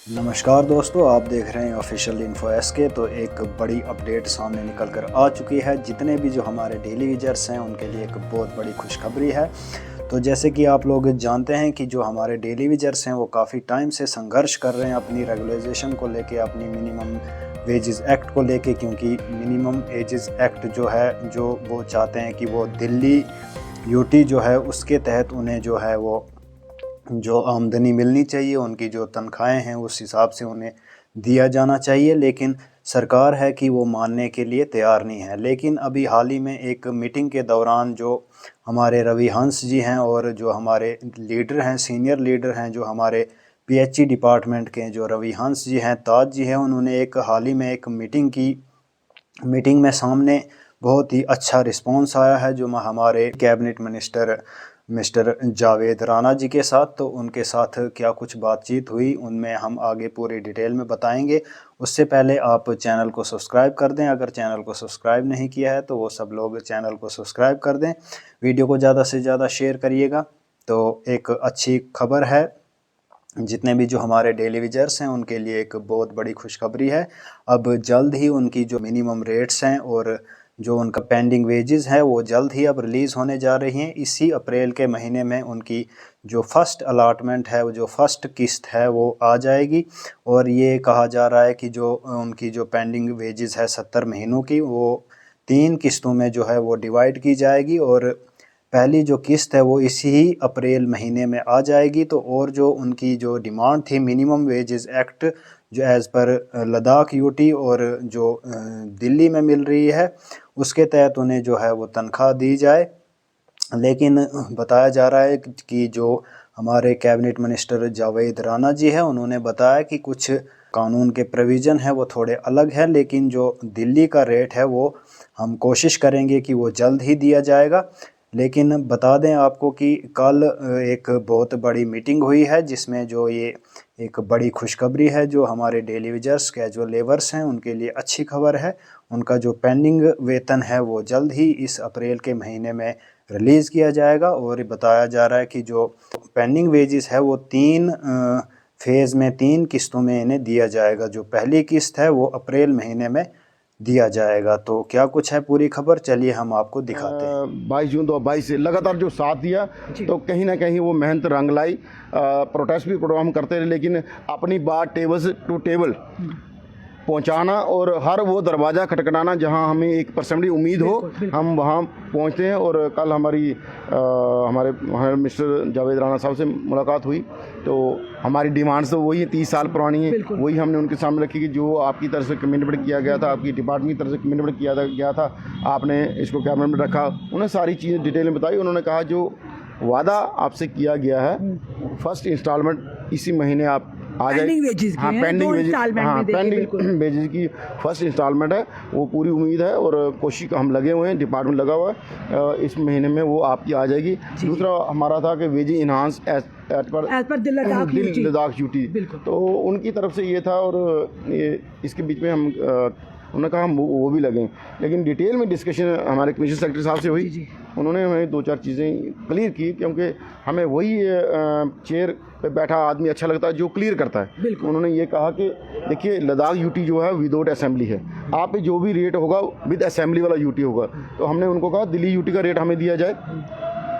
नमस्कार दोस्तों, आप देख रहे हैं ऑफिशियल इन्फो एसके। तो एक बड़ी अपडेट सामने निकल कर आ चुकी है। जितने भी जो हमारे डेली यूजर्स हैं उनके लिए एक बहुत बड़ी खुशखबरी है। तो जैसे कि आप लोग जानते हैं कि जो हमारे डेली यूजर्स हैं वो काफ़ी टाइम से संघर्ष कर रहे हैं अपनी रेगुलाइजेशन को लेके, अपनी मिनिमम वेजेस एक्ट को लेके, क्योंकि मिनिमम एजेस एक्ट जो है जो वो चाहते हैं कि वो दिल्ली यूटी जो है उसके तहत उन्हें जो है वो जो आमदनी मिलनी चाहिए, उनकी जो तनख्वाहें हैं उस हिसाब से उन्हें दिया जाना चाहिए। लेकिन सरकार है कि वो मानने के लिए तैयार नहीं है। लेकिन अभी हाल ही में एक मीटिंग के दौरान जो हमारे रवि हंस जी हैं और जो हमारे लीडर हैं, सीनियर लीडर हैं, जो हमारे पीएचई डिपार्टमेंट के जो रवि हंस जी हैं, ताज जी हैं, उन्होंने एक हाल ही में एक मीटिंग की। मीटिंग में सामने बहुत ही अच्छा रिस्पांस आया है जो हमारे cabinet minister mister Javed Rana ji के साथ। तो उनके साथ क्या कुछ बातचीत हुई उनमें हम आगे पूरी डिटेल में बताएंगे। उससे पहले आप चैनल को सब्सक्राइब कर दें। अगर चैनल को सब्सक्राइब नहीं किया है तो वो सब लोग चैनल को सब्सक्राइब कर दें। वीडियो को ज़्यादा से ज़्यादा शेयर करिएगा। तो एक अच्छी खबर है, जितने भी जो हमारे डेली यूजर्स हैं उनके लिए एक बहुत बड़ी खुशखबरी है। अब जल्द ही उनकी जो मिनिमम रेट्स हैं और जो उनका पेंडिंग वेजेस है वो जल्द ही अब रिलीज़ होने जा रही हैं। इसी अप्रैल के महीने में उनकी जो फर्स्ट अलाटमेंट है, वो जो फर्स्ट किस्त है वो आ जाएगी। और ये कहा जा रहा है कि जो उनकी जो पेंडिंग वेजेस है 70 महीनों की, वो 3 किस्तों में जो है वो डिवाइड की जाएगी। और पहली जो किस्त है वो इसी ही अप्रैल महीने में आ जाएगी। तो और जो उनकी जो डिमांड थी मिनिमम वेजेस एक्ट जो एज़ पर लद्दाख यूटी और जो दिल्ली में मिल रही है उसके तहत उन्हें जो है वो तनख्वाह दी जाए। लेकिन बताया जा रहा है कि जो हमारे कैबिनेट मिनिस्टर जावेद राणा जी है उन्होंने बताया कि कुछ कानून के प्रोविज़न है वो थोड़े अलग है, लेकिन जो दिल्ली का रेट है वो हम कोशिश करेंगे कि वो जल्द ही दिया जाएगा। लेकिन बता दें आपको कि कल एक बहुत बड़ी मीटिंग हुई है जिसमें जो ये एक बड़ी खुशखबरी है जो हमारे डेली यूजर्स कैजुअल लेबर्स हैं उनके लिए अच्छी खबर है। उनका जो पेंडिंग वेतन है वो जल्द ही इस अप्रैल के महीने में रिलीज़ किया जाएगा। और बताया जा रहा है कि जो पेंडिंग वेजेस है वो 3 फेज़ में 3 किस्तों में इन्हें दिया जाएगा। जो पहली किस्त है वो अप्रैल महीने में दिया जाएगा। तो क्या कुछ है पूरी खबर, चलिए हम आपको दिखाते हैं। 22 जून 2022 से लगातार जो साथ दिया, तो कहीं ना कहीं वो मेहनत रंग लाई। प्रोटेस्ट भी प्रोग्राम करते रहे, लेकिन अपनी बात टेबल टू टेबल पहुंचाना और हर वो दरवाज़ा खटखटाना जहां हमें 1% उम्मीद हो, हम वहां पहुंचते हैं। और कल हमारे मिस्टर जावेद राणा साहब से मुलाकात हुई, तो हमारी डिमांड्स तो वही 30 साल पुरानी है, वही हमने उनके सामने रखी कि जो आपकी तरफ से कमिटमेंट किया गया था, आपकी डिपार्टमेंट की तरफ से कमिटमेंट किया गया था, आपने इसको कैबिनेट में रखा। उन्हें सारी चीज़ें डिटेल में बताई। उन्होंने कहा जो वादा आपसे किया गया है फर्स्ट इंस्टॉलमेंट इसी महीने आप आ जाए। पेंडिंग वेजेस हाँ, पेंडिंग वेजेस की फर्स्ट इंस्टॉलमेंट है, वो पूरी उम्मीद है और कोशिश हम लगे हुए हैं, डिपार्टमेंट लगा हुआ है, इस महीने में वो आपकी आ जाएगी। दूसरा हमारा था कि वेजेस इन्हांस एज पर दिल लद्दाख यूटी, तो उनकी तरफ से ये था। और इसके बीच में हम उन्होंने कहा हम वो भी लगें, लेकिन डिटेल में डिस्कशन हमारे कमिश्नर सेक्रेटरी साहब से हुई। उन्होंने हमें 2-4 चीज़ें क्लियर की, क्योंकि हमें वही चेयर पे बैठा आदमी अच्छा लगता है जो क्लियर करता है। उन्होंने ये कहा कि देखिए लद्दाख यूटी जो है विदाउट असेंबली है, आप पे जो भी रेट होगा विद असेंबली वाला यूटी होगा। तो हमने उनको कहा दिल्ली यूटी का रेट हमें दिया जाए,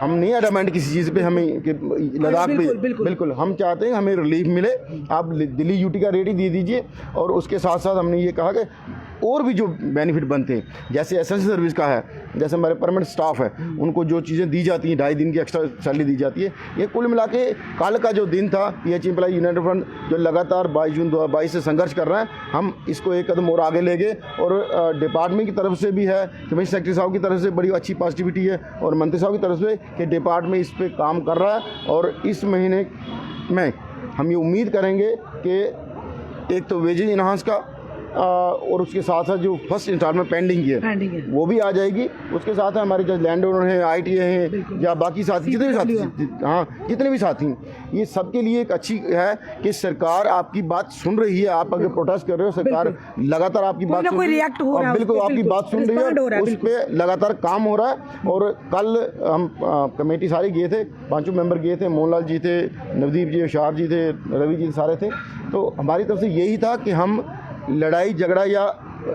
हम नहीं अडमेंट किसी चीज़ पे हमें कि लद्दाख पे, बिल्कुल हम चाहते हैं हमें रिलीफ मिले, आप दिल्ली यूटी का रेट ही दे दीजिए। और उसके साथ साथ हमने ये कहा कि और भी जो बेनिफिट बनते हैं, जैसे एसेंशियल सर्विस का है, जैसे हमारे परमानेंट स्टाफ है उनको जो चीज़ें दी जाती हैं, 2.5 दिन की एक्स्ट्रा सैलरी दी जाती है। ये कुल मिला के कल का जो दिन था, पीएच एम्प्लॉय यूनाइटेड फ्रंट जो लगातार 22 जून 2022 से संघर्ष कर रहा है, हम इसको एक कदम और आगे ले गए। और डिपार्टमेंट की तरफ से भी है, कमिश्नर सेक्रेटरी साहब की तरफ से बड़ी अच्छी पॉजिटिविटी है, और मंत्री साहब की तरफ से कि डिपार्टमेंट इस पर काम कर रहा है। और इस महीने में हम ये उम्मीद करेंगे कि एक तो वेजेज इन्हांस का और उसके साथ साथ जो फर्स्ट इंस्टॉलमेंट पेंडिंग है वो भी आ जाएगी। उसके साथ हमारे जो लैंड ओनर हैं, ITA हैं या बाकी साथी जितने भी साथी, हाँ जितने भी साथी हैं, ये सबके लिए एक अच्छी है कि सरकार आपकी बात सुन रही है। आप अगर प्रोटेस्ट कर रहे हो, सरकार लगातार आपकी बात सुन रही है, बिल्कुल आपकी बात सुन रही है, उस पर लगातार काम हो रहा है। और कल हम कमेटी सारे गए थे, 5 मेंबर गए थे, मोहनलाल जी थे, नवदीप जी, शार जी थे, रवि जी सारे थे। तो हमारी तरफ से यही था कि हम लड़ाई झगड़ा या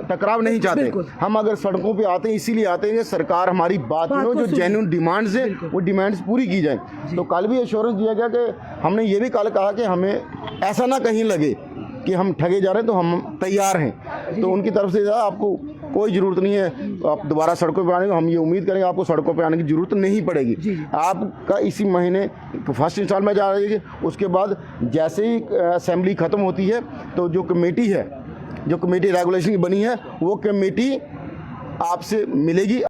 टकराव नहीं चाहते। हम अगर सड़कों पे आते हैं इसीलिए आते हैं कि सरकार हमारी बात सुनो, जो जेन्युइन डिमांड्स है वो डिमांड्स पूरी की जाए। तो कल भी एश्योरेंस दिया गया कि हमने ये भी कल कहा कि हमें ऐसा ना कहीं लगे कि हम ठगे जा रहे हैं, तो हम तैयार हैं। तो उनकी तरफ से आपको कोई ज़रूरत नहीं है आप दोबारा सड़कों पे आने को। हम ये उम्मीद करेंगे आपको सड़कों पे आने की ज़रूरत नहीं पड़ेगी। आपका इसी महीने फर्स्ट इंस्टॉलमेंट आ जाएगी। उसके बाद जैसे ही असेंबली ख़त्म होती है तो जो कमेटी है, जो कमेटी रेगुलेशन की बनी है, वो कमेटी आपसे मिलेगी।